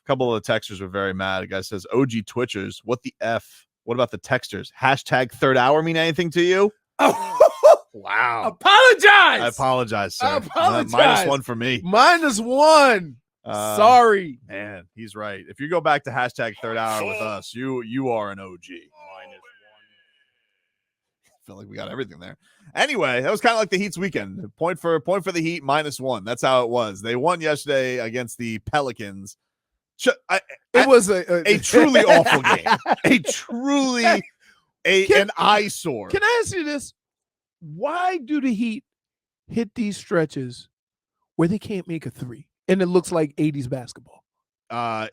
couple of the texters were very mad. A guy says, OG Twitchers, what the F? What about the texters? Hashtag third hour mean anything to you? Oh, wow. I apologize, sir. I apologize. -1 for me. -1. Sorry. Man, he's right. If you go back to hashtag third hour with us, you are an OG. -1. I feel like we got everything there. Anyway, that was kind of like the Heat's weekend. Point for the Heat, -1. That's how it was. They won yesterday against the Pelicans. It was a truly awful game. An eyesore. Can I ask you this? Why do the Heat hit these stretches where they can't make a three and it looks like 80s basketball?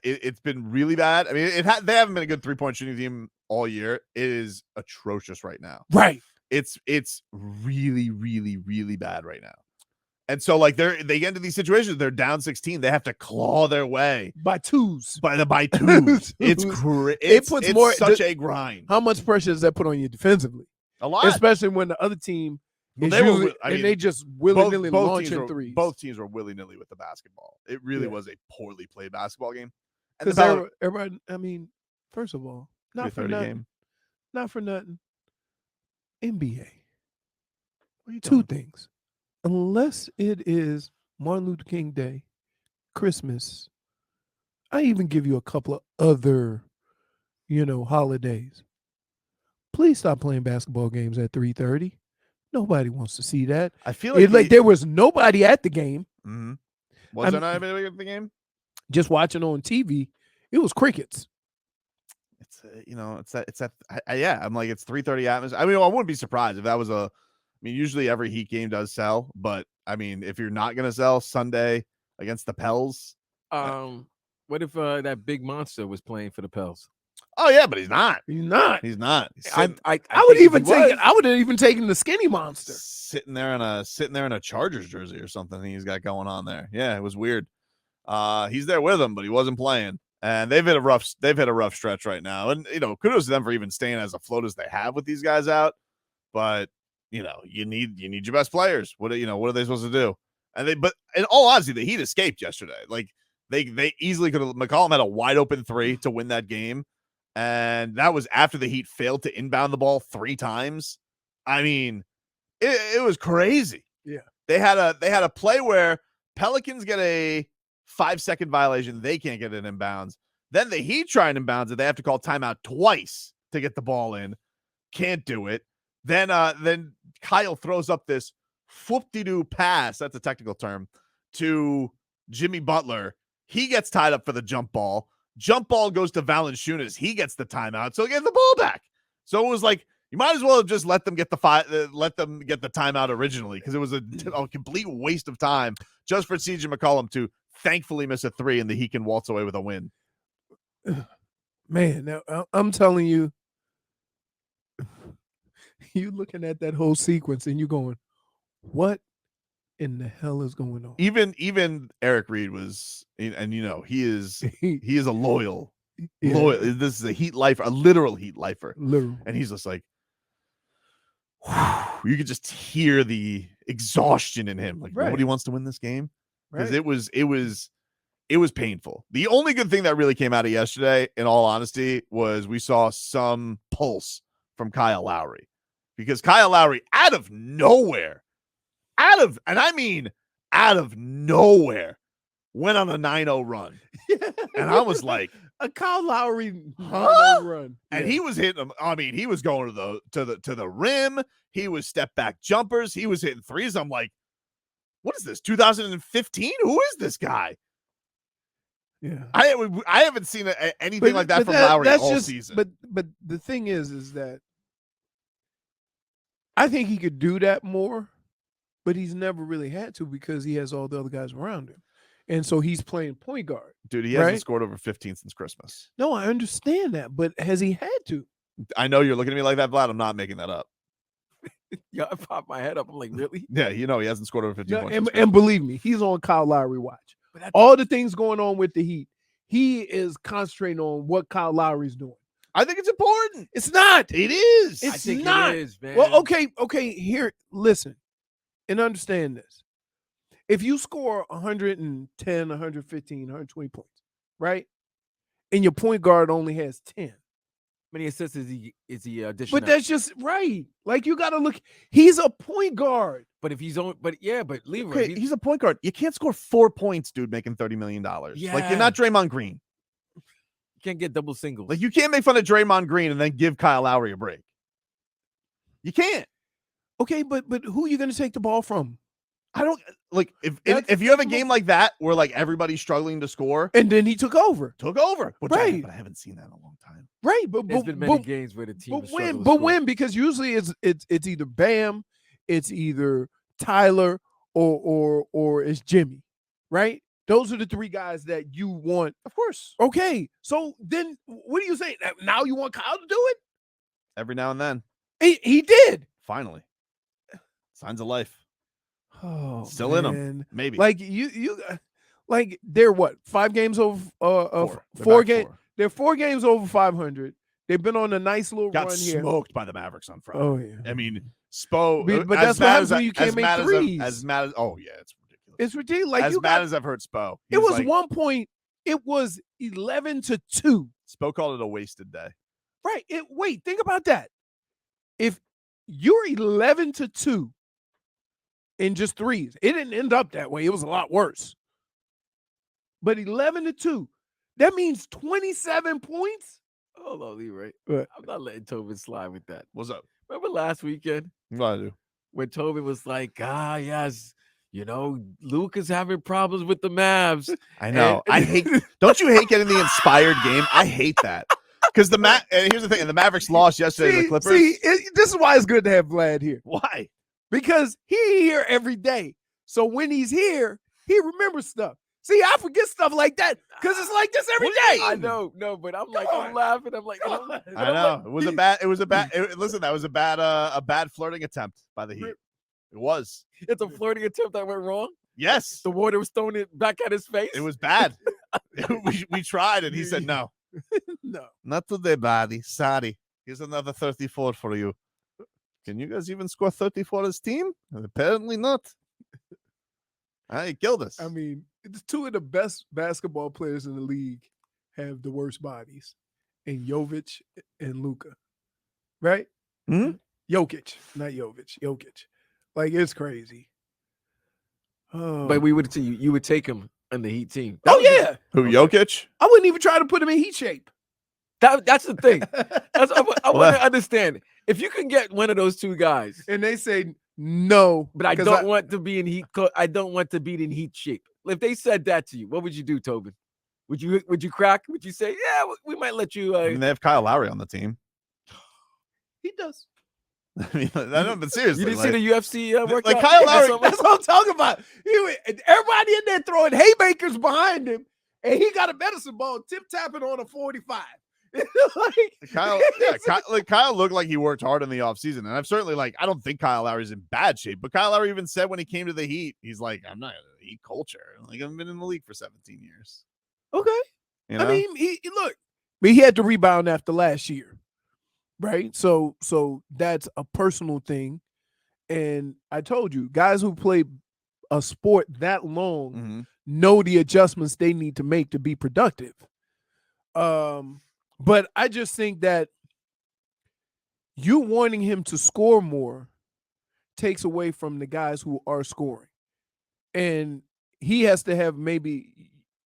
It's been really bad. I mean, they haven't been a good 3-point shooting team all year. It is atrocious right now. Right. It's really, really, really bad right now. And so, like, they get into these situations, they're down 16. They have to claw their way by twos. By twos. It's such a grind. How much pressure does that put on you defensively? A lot. Especially when the other team they just willy-nilly launching threes. Both teams were willy-nilly with the basketball. It really was a poorly played basketball game. Because everybody, I mean, first of all, not for nothing. NBA. Two things. Unless it is Martin Luther King Day, Christmas, I even give you a couple of other, holidays. Please stop playing basketball games at 3:30. Nobody wants to see that. I feel like there was nobody at the game. Mm-hmm. Was there not anybody at the game? Just watching on TV, it was crickets. It's I'm like, it's 3:30 atmosphere. I mean, I wouldn't be surprised if that was usually every Heat game does sell, but I mean, if you're not gonna sell Sunday against the Pels, what if that big monster was playing for the Pels? Oh yeah, but he's not. He's not. I would even take it. I would have even taken the skinny monster sitting there in a Chargers jersey or something. He's got going on there. Yeah, it was weird. He's there with him, but he wasn't playing. And they've hit a rough stretch right now. And kudos to them for even staying as afloat as they have with these guys out. But you need your best players. What are they supposed to do? But in all honesty, the Heat escaped yesterday. Like they easily could have. McCollum had a wide open 3 to win that game. And that was after the Heat failed to inbound the ball 3 times. I mean, it was crazy. Yeah. They had a play where Pelicans get a 5-second violation. They can't get it inbounds. Then the Heat try and inbounds it. They have to call timeout twice to get the ball in. Can't do it. Then Kyle throws up this whoop-de-doo pass. That's a technical term to Jimmy Butler. He gets tied up for the jump ball. Jump ball goes to Valanciunas. He gets the timeout, so he gets the ball back. So it was like you might as well have just let them get the timeout originally, because it was a complete waste of time just for CJ McCollum to thankfully miss a 3 and the Heat can waltz away with a win. Man, now, I'm telling you, you looking at that whole sequence and you're going, what in the hell is going on? Even Eric Reed was, and he is a loyal. This is a Heat lifer, a literal Heat lifer. Literal. And he's just like, you could just hear the exhaustion in him. Like, nobody wants to win this game, because it was painful. The only good thing that really came out of yesterday, in all honesty, was we saw some pulse from Kyle Lowry, because Kyle Lowry out of nowhere, went on a 9-0 run. And I was like, a Kyle Lowry 9-0 run. And he was hitting them. I mean, he was going to the rim. He was step back jumpers. He was hitting threes. I'm like, what is this? 2015? Who is this guy? Yeah. I haven't seen anything like that from Lowry all season. But the thing is that I think he could do that more, but he's never really had to, because he has all the other guys around him. And so he's playing point guard. Dude, he hasn't scored over 15 since Christmas. No, I understand that, but has he had to? I know you're looking at me like that, Vlad. I'm not making that up. Yeah, I popped my head up. I'm like, really? Yeah, he hasn't scored over 15 points. And believe me, he's on Kyle Lowry watch. All the things going on with the Heat, he is concentrating on what Kyle Lowry's doing. I think it's important. It's not. It is. It's I think not. It is, man. Well, okay. Here, listen, and understand this. If you score 110, 115, 120 points, right? and your point guard only has 10. How many assists is he dishing But out? that's just right. Like you got to look. He's a point guard. But if he's on, but Leroy, Okay, he's a point guard. You can't score 4 points, dude, making $30 million. Like, Yeah. you're not Draymond Green. you can't get double singles. Like, you can't make fun of Draymond Green and then give Kyle Lowry a break. You can't. Okay, but who are you going to take the ball from? I don't like if That's you have a game like that where like everybody's struggling to score, And then he took over. which Right. but I haven't seen that in a long time. Right, but There's been many games where the team but has when struggled to but score. when because usually it's either Bam, it's either Tyler or it's Jimmy, right? Those are the three guys that you want. Of course. Okay, so then what are you saying? Now you want Kyle to do it? Every now and then. He did. Finally. Signs of life. Oh, Still in him. Maybe. Like you like they're what? 5 games over Four. They're four back games. four. They're 4 games over 500. They've been on a nice little Got run here. smoked by the Mavericks on Friday. Oh yeah. I mean, Spo. But as that's what mad happens as when I- you can't as make mad threes. As mad as oh yeah, it's ridiculous. It's ridiculous. Like as you mad got, as I've heard Spo. it was like, 1 point. It was 11-2. Spo called it a wasted day. Right. Wait, think about that. If you're 11-2 in just threes, it didn't end up that way. It was a lot worse. But 11-2, that means 27 points. Hold on, Leroy. What? I'm not letting Tobin slide with that. What's up? Remember last weekend What I do? when Tobin was like, yes, Luke is having problems with the Mavs. I know. And- I hate. Don't you hate getting the inspired game? I hate that because and here's the thing: the Mavericks lost yesterday to the Clippers. This is why it's good to have Vlad here, Why? because he's here every day. So when he's here, he remembers stuff. See, I forget stuff like that because it's like this every day. I know, no, but I'm like, I'm on. laughing. I'm like, Come on. I know. It was a bad. Listen, that was a bad flirting attempt by the Heat. It was. it's a flirting attempt that went wrong. Yes, The water was thrown back at his face. it was bad. we tried, and he said no. No. Not today, buddy. Sorry. Here's another 34 for you. Can you guys even score 30 for his team? Apparently not. He killed us. I mean, it's 2 of the best basketball players in the league have the worst bodies, and Jovic and Luka, right? Mhm. Jokic, not Jovic. Jokic, like it's crazy. Oh, But we would see you would take him on the Heat team. oh yeah, Who, Jokic? I wouldn't even try to put him in Heat shape. That's the thing. That's I Well, want to understand if you can get one of those two guys. And they say no, But I 'cause don't want to be in Heat. I don't want to be in Heat shape. If they said that to you, what would you do, Tobin? Would you crack? Would you say, yeah, we might let you? I mean, they have Kyle Lowry on the team. He does. I mean, I don't, but seriously, You didn't see the UFC workout? like Kyle Lowry- That's what I'm talking about. Everybody in there throwing haymakers behind him, and he got a medicine ball tip tapping on a 45. Kyle looked like he worked hard in the offseason. And I've certainly I don't think Kyle Lowry's in bad shape, but Kyle Lowry even said when he came to the Heat, he's like, I'm not in the Heat culture. Like, I've been in the league for 17 years. Okay. You know? I mean, he had to rebound after last year, right? So that's a personal thing. And I told you, guys who play a sport that long Mhm. know the adjustments they need to make to be productive. But I just think that you wanting him to score more takes away from the guys who are scoring. And he has to have maybe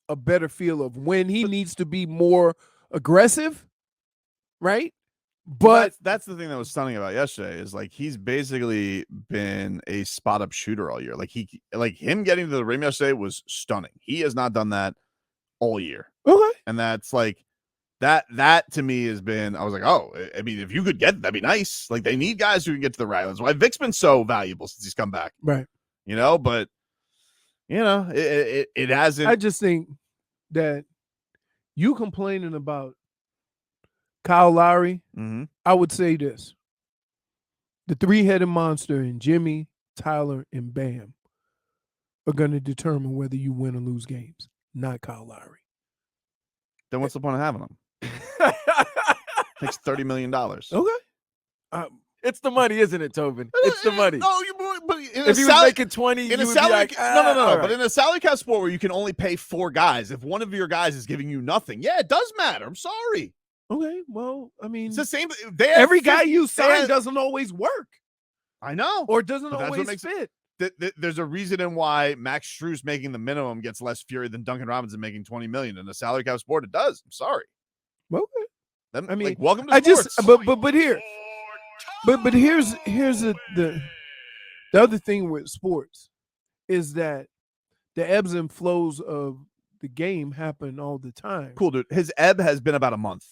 a better feel of when he needs to be more aggressive, right? But that's the thing that was stunning about yesterday is he's basically been a spot up shooter all year. Him getting to the rim yesterday was stunning. He has not done that all year. okay. And that's that to me has been, I was like, oh, I mean, if you could get, that'd be nice. They need guys who can get to the rack. That's why Vic's been so valuable since he's come back. Right. But it hasn't. I just think that you complaining about Kyle Lowry, Mhm. I would say this. The 3-headed monster in Jimmy, Tyler, and Bam are going to determine whether you win or lose games, not Kyle Lowry. Then what's the point of having him? Takes $30 million. Okay. It's the money, isn't it, Tobin? It's the money. Oh, but if he was making 20, in you a would be salary, like, no. all But right. in a salary cap sport where you can only pay 4 guys, if one of your guys is giving you nothing, yeah, it does matter. I'm sorry. Okay, well, I mean, It's the same. every guy you sign doesn't always work. I know, or doesn't but that's what always makes fit. There's a reason in why Max Strus making the minimum gets less fury than Duncan Robinson making $20 million in a salary cap sport. It does. I'm sorry. Okay. I mean, welcome to sports. But here's the other thing with sports is that the ebbs and flows of the game happen all the time. Cool, dude. His ebb has been about a month.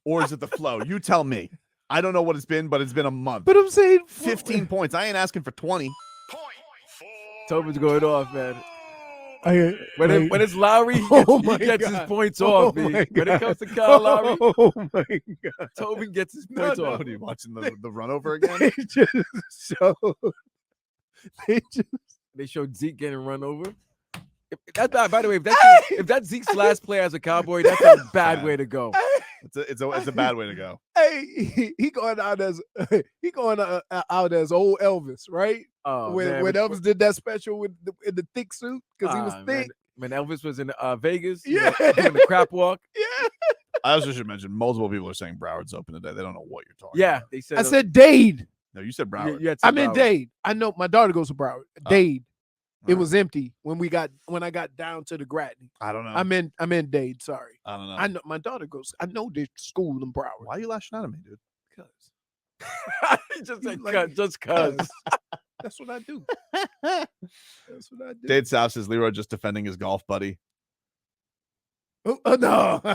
Or is it the flow? You tell me. I don't know what it's been, but it's been a month. But I'm saying 15 points. I ain't asking for 20. Tobin's going off, man. When it's Lowry, he gets his points off. When it comes to Kyle Lowry, oh my God, Tobin gets his points off. What are you watching the run over again? They showed Zeke getting run over. By the way, if that's Zeke's last play as a Cowboy, that's a bad way to go. It's a bad way to go. Hey, he going out as old Elvis, right? Oh, when Elvis did that special in the thick suit because he was thick. When Elvis was in Vegas, yeah, doing the crap walk. Yeah. I also should mention multiple people are saying Broward's open today. They don't know what you're talking Yeah, about. they said. I said Dade. No, you said Broward. I meant Dade. I know my daughter goes to Broward. Dade. It was empty when I got down to the Grattan. I don't know. I meant Dade. Sorry. I don't know. I know my daughter goes. I know there's school in Broward. Why are you lashing out at me, dude? Just like, just cause. That's what I do. That's what I do. Dade South says Leroy just defending his golf buddy. Oh, no. Hey,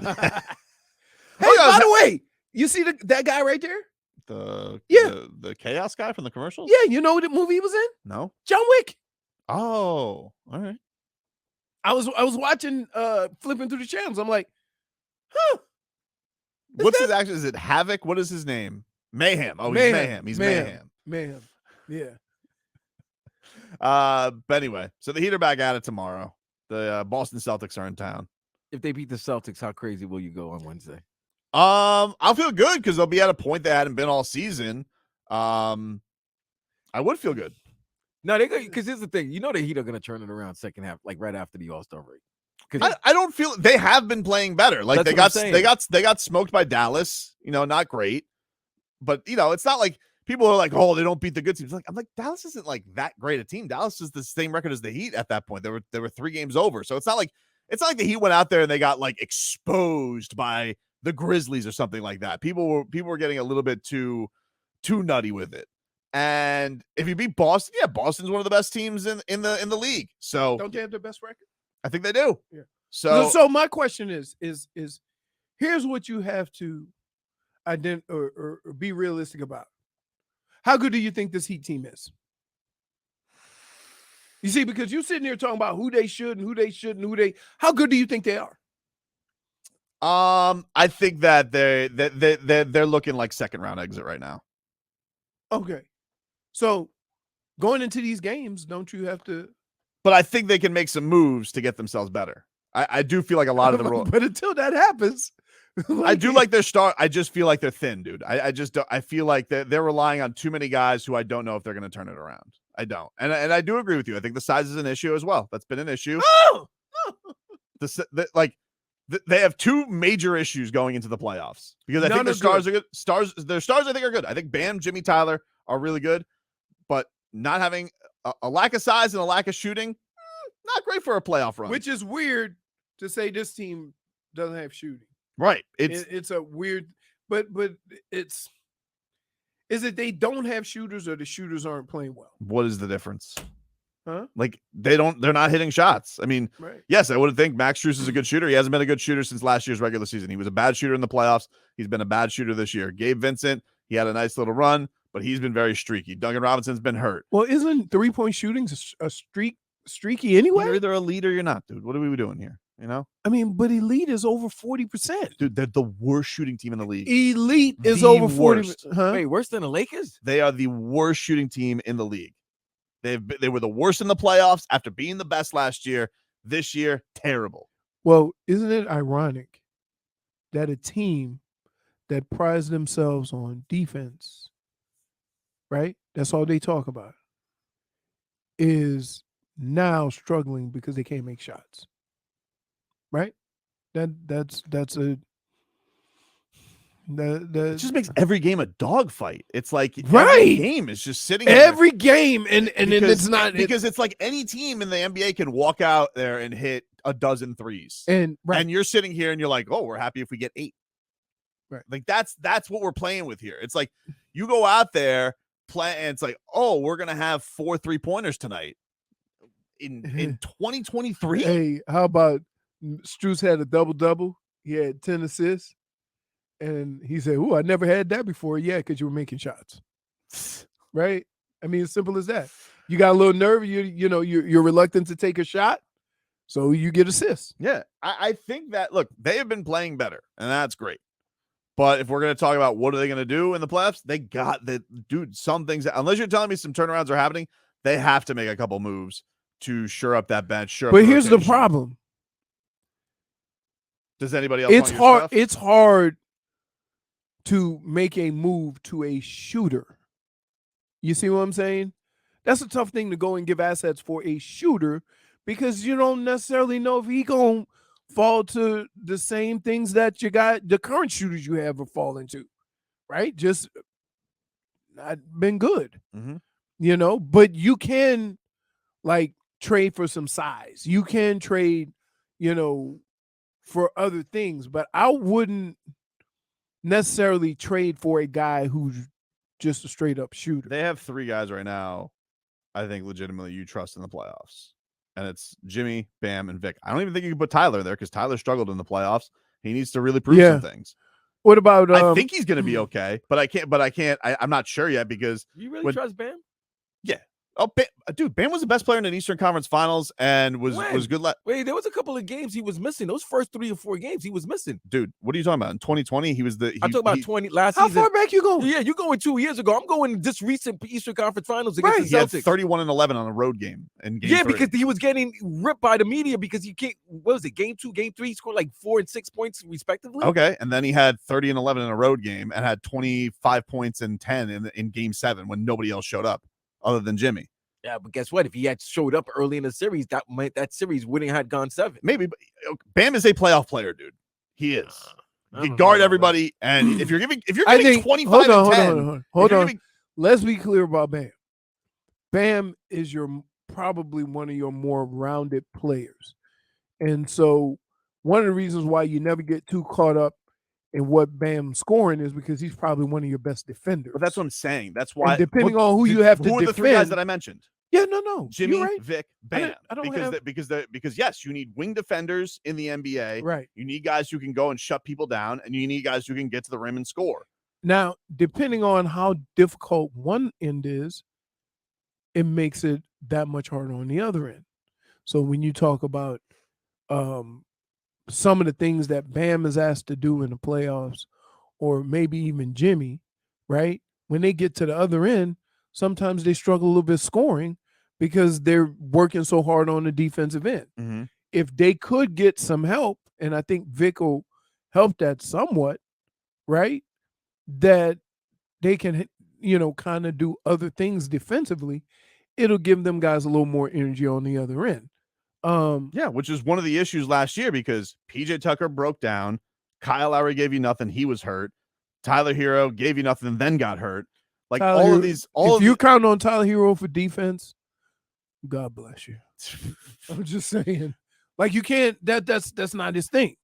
by the way, you see that guy right there? The chaos guy from the commercials? Yeah, you know what movie he was in? No. John Wick. Oh, all right. I was watching flipping through the channels. I'm like, huh. What's his action? Is it Havoc? What is his name? Mayhem. Oh, he's Mayhem. He's Mayhem. Mayhem. Yeah. But anyway, so the Heat are back at it tomorrow. The Boston Celtics are in town. If they beat the Celtics, how crazy will you go on Wednesday? I'll feel good because they'll be at a point they hadn't been all season. I would feel good. No, because here's the thing. You know the Heat are going to turn it around second half, like right after the All-Star break. I don't feel they have been playing better. Like they got smoked by Dallas. Not great, but it's not like people are like, oh, they don't beat the good teams. I'm like, Dallas isn't like that great a team. Dallas is the same record as the Heat at that point. They were 3 games over, so it's not like the Heat went out there and they got like exposed by the Grizzlies or something like that. People were getting a little bit too nutty with it. And if you beat Boston, yeah, Boston's one of the best teams in the league. So don't they have the best record? I think they do. Yeah. So my question is here's what you have to identify or be realistic about. How good do you think this Heat team is? You see, because you're sitting here talking about who they should and who they shouldn't, how good do you think they are? I think that they're looking like second round exit right now. Okay. So going into these games, don't you have to? But I think they can make some moves to get themselves better. I do feel like a lot of the but until that happens, I do like their start. I just feel like they're thin, dude. I just don't. I feel like they're relying on too many guys who I don't know if they're going to turn it around. I don't, and I do agree with you. I think the size is an issue as well. That's been an issue. Oh! They have 2 major issues going into the playoffs because I think their stars are good. Their stars I think are good. I think Bam, Jimmy, Tyler are really good, but not having a lack of size and a lack of shooting, not great for a playoff run. Which is weird to say this team doesn't have shooting. Right. It's a weird, but is it they don't have shooters or the shooters aren't playing well? What is the difference? Huh? Like they're not hitting shots. I mean, right. Yes, I would think Max Strus is a good shooter. He hasn't been a good shooter since last year's regular season. He was a bad shooter in the playoffs. He's been a bad shooter this year. Gabe Vincent, he had a nice little run, but he's been very streaky. Duncan Robinson's been hurt. Well, isn't 3-point shooting a streaky anyway? You're either a lead or you're not, dude. What are we doing here? I mean, but elite is over 40%. Dude, they're the worst shooting team in the league. Elite is over 40%. Huh? Wait, worse than the Lakers? They are the worst shooting team in the league. They were the worst in the playoffs after being the best last year. This year, terrible. Well, isn't it ironic that a team that prides themselves on defense, right, that's all they talk about, is now struggling because they can't make shots. Right? That's a It the just makes every game a dogfight. It's like every Right. game is just sitting there. every game, and then Because- it's not because it's like any team in the NBA can walk out there and hit a dozen threes. and right. And you're sitting here and you're like, oh, we're happy if we get 8. Right. Like that's what we're playing with here. It's like you go out there, play, and it's like, oh, we're gonna have 4 3-pointers tonight in 2023. Hey, how about Strus had a double-double? He had 10 assists. And he said, "Ooh, I never had that before." Yeah, because you were making shots. Right? I mean, as simple as that. You got a little nerve, you're reluctant to take a shot, so you get assists. Yeah, I think that look, they have been playing better, and that's great. But if we're going to talk about what are they going to do in the playoffs, they got the dude. Some things, unless you're telling me some turnarounds are happening, they have to make a couple moves to shore up that bench. But here's the problem. Does anybody else? It's want your hard. stuff? It's hard to make a move to a shooter. You see what I'm saying? That's a tough thing to go and give assets for a shooter because you don't necessarily know if he gonna fall to the same things that the current shooters you have are falling to, right? Just not been good, But you can like trade for some size. You can trade, for other things. But I wouldn't necessarily trade for a guy who's just a straight up shooter. They have 3 guys right now, I think legitimately you trust in the playoffs. And it's Jimmy, Bam, and Vic. I don't even think you can put Tyler there because Tyler struggled in the playoffs. He needs to really prove some things. What about I think he's gonna be okay, but I'm not sure yet because You really trust Bam? Yeah. Oh, dude, Bam was the best player in the Eastern Conference Finals and was good. Wait, there was a couple of games he was missing. Those first 3 or 4 games he was missing. Dude, what are you talking about? In 2020, he was the. I'm talking about 20 last How season. far back you going? Yeah, you're going 2 years ago. I'm going this recent Eastern Conference Finals against He the had Celtics. 31 and 11 on a road game. In game 3. Because he was getting ripped by the media because you can't. What was it? Game 2, game 3, he scored like 4 and 6 points respectively. Okay, and then he had 30 and 11 in a road game and had 25 points and 10 in game 7 when nobody else showed up other than Jimmy. Yeah, but guess what? If he had showed up early in the series, that series wouldn't have gone 7. Maybe, but Bam is a playoff player, dude. He is. You can guard everybody, and if you're getting 25 and 10, hold on. Let's be clear about Bam. Bam is probably one of your more rounded players, and so one of the reasons why you never get too caught up in what Bam's scoring is because he's probably one of your best defenders. But that's what I'm saying. That's why. And depending on who you have to defend. Who are the 3 guys that I mentioned? Yeah, no. Jimmy, you're right. Vic, Bam. Because yes, you need wing defenders in the NBA. Right. You need guys who can go and shut people down, and you need guys who can get to the rim and score. Now, depending on how difficult one end is, it makes it that much harder on the other end. So when you talk about some of the things that Bam is asked to do in the playoffs, or maybe even Jimmy, right? When they get to the other end, sometimes they struggle a little bit scoring because they're working so hard on the defensive end. Mm-hmm. If they could get some help, and I think Vic will help that somewhat, right? That they can, kind of do other things defensively, it'll give them guys a little more energy on the other end. Which is one of the issues last year because PJ Tucker broke down. Kyle Lowry gave you nothing. He was hurt. Tyler Hero gave you nothing, then got hurt. Like Tyler all Hero, of these, if you're counting on Tyler Hero for defense, God bless you. I'm just saying, like you can't. That's not his thing.